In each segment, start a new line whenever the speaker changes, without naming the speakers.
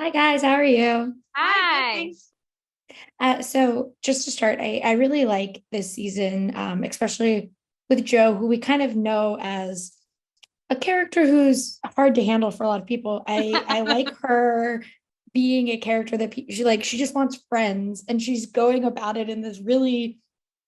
Hi guys, how are you?
Hi, good,
Hi.
thanks.
So just to start, I really like this season, especially with Joe, who we kind of know as a character who's hard to handle for a lot of people. I like her being a character that she just wants friends, and she's going about it in this really,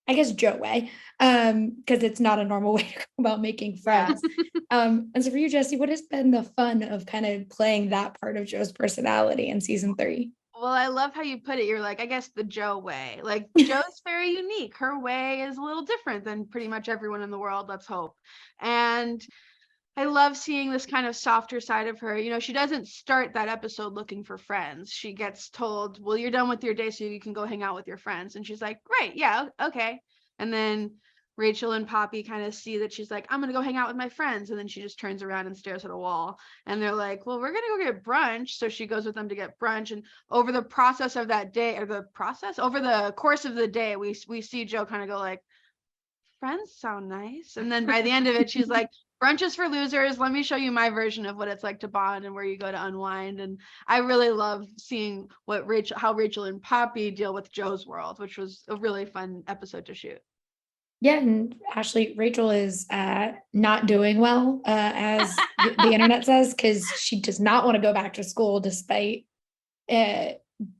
I guess, Joe way, because it's not a normal way to go about making
Yeah.
friends. And so for you, Jesse, what has been the fun of kind of playing that part of Joe's personality in season three?
Well, I love how you put it. You're like, I guess the Joe way. Like, Joe's very unique. Her way is a little different than pretty much everyone in the world, let's hope. And I love seeing this kind of softer side of her. She doesn't start that episode looking for friends. She gets told, well, you're done with your day, so you can go hang out with your friends. And she's like, great, yeah, okay. And then Rachel and Poppy kind of see that she's like, I'm going to go hang out with my friends. And then she just turns around and stares at a wall. And they're like, well, we're going to go get brunch. So she goes with them to get brunch. And over the process of that day, over the course of the day, we see Joe kind of go like, friends sound nice. And then by the end of it, she's like, brunch is for losers. Let me show you my version of what it's like to bond and where you go to unwind. And I really love seeing how Rachel and Poppy deal with Joe's world, which was a really fun episode to shoot.
Yeah, and Ashley, Rachel is not doing well, as the internet says, because she does not want to go back to school despite uh,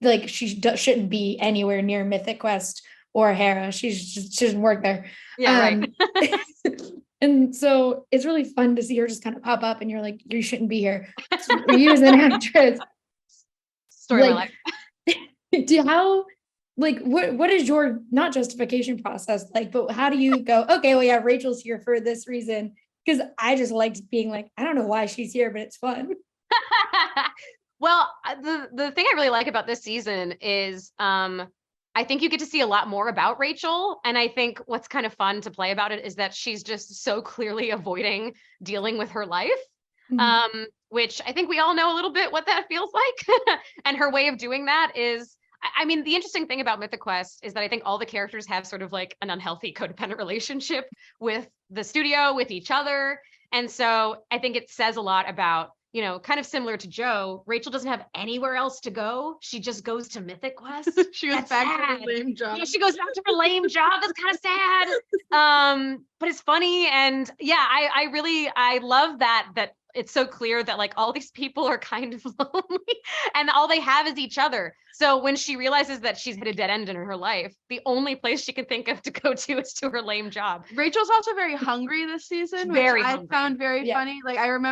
like shouldn't be anywhere near Mythic Quest or Hera. She doesn't work there.
Yeah, right.
Um, and so it's really fun to see her just kind of pop up, and you're like, you shouldn't be here. So for you as an actress,
Story of my
like,
life.
how like what is your not justification process like, but how do you go, okay, well, yeah, Rachel's here for this reason? Because I just liked being like, I don't know why she's here, but it's fun.
Well, the thing I really like about this season is I think you get to see a lot more about Rachel. And I think what's kind of fun to play about it is that she's just so clearly avoiding dealing with her life.
Mhm.
Which I think we all know a little bit what that feels like. And her way of doing that is, I mean, the interesting thing about Mythic Quest is that I think all the characters have sort of like an unhealthy codependent relationship with the studio, with each other. And so I think it says a lot about, kind of similar to Joe, Rachel doesn't have anywhere else to go. She just goes to Mythic Quest.
She goes
That's
back to her
sad.
lame job.
Yeah, she goes back to her lame job. That's kind of sad. But it's funny. And yeah, I love that it's so clear that like all these people are kind of lonely and all they have is each other. So when she realizes that she's hit a dead end in her life, the only place she can think of to go to is to her lame job.
Rachel's also very hungry this season, which
Very
I
hungry.
found very
Yeah.
funny. Like I can't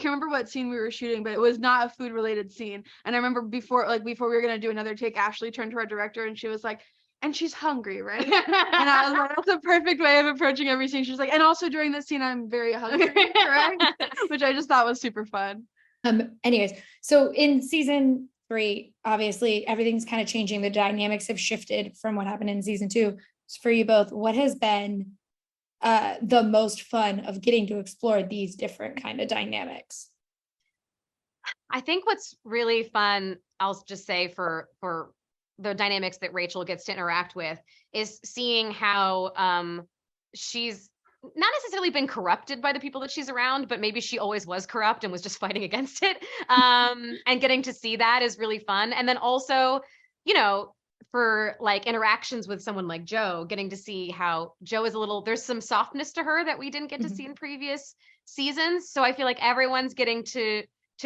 remember what scene we were shooting, but it was not a food related scene. And I remember before we were gonna do another take, Ashley turned to our director and she was like, and she's hungry, right? And I was like, that's a perfect way of approaching every scene. She's like, and also during this scene, I'm very hungry, correct? Which I just thought was super fun.
Anyways, so in season three, obviously everything's kind of changing. The dynamics have shifted from what happened in season two. So for you both, what has been the most fun of getting to explore these different kind of dynamics?
I think what's really fun, I'll just say for the dynamics that Rachel gets to interact with is seeing how she's not necessarily been corrupted by the people that she's around, but maybe she always was corrupt and was just fighting against it. And getting to see that is really fun. And then also, for like interactions with someone like Joe, getting to see how Joe is there's some softness to her that we didn't get to see in previous seasons. So I feel like everyone's getting to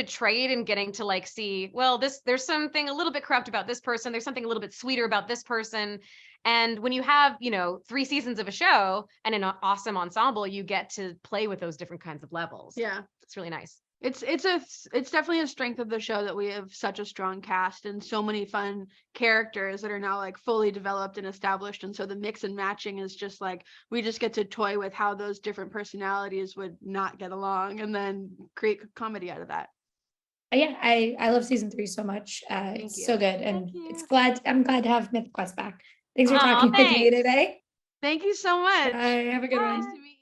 trade and getting to like see, well, there's something a little bit corrupt about this person, there's something a little bit sweeter about this person. And when you have 3 seasons of a show and an awesome ensemble, you get to play with those different kinds of levels.
Yeah.
It's really nice.
It's definitely a strength of the show that we have such a strong cast and so many fun characters that are now like fully developed and established. And so the mix and matching is just like we just get to toy with how those different personalities would not get along and then create comedy out of that.
Yeah, I love season three so much.
Thank
It's
you.
so good, and
Thank you.
I'm glad to have Mythic Quest back. Thanks for
Aw,
talking with me
thanks.
today.
Thank you so much.
Bye. Have a good
Nice
one.
to meet you.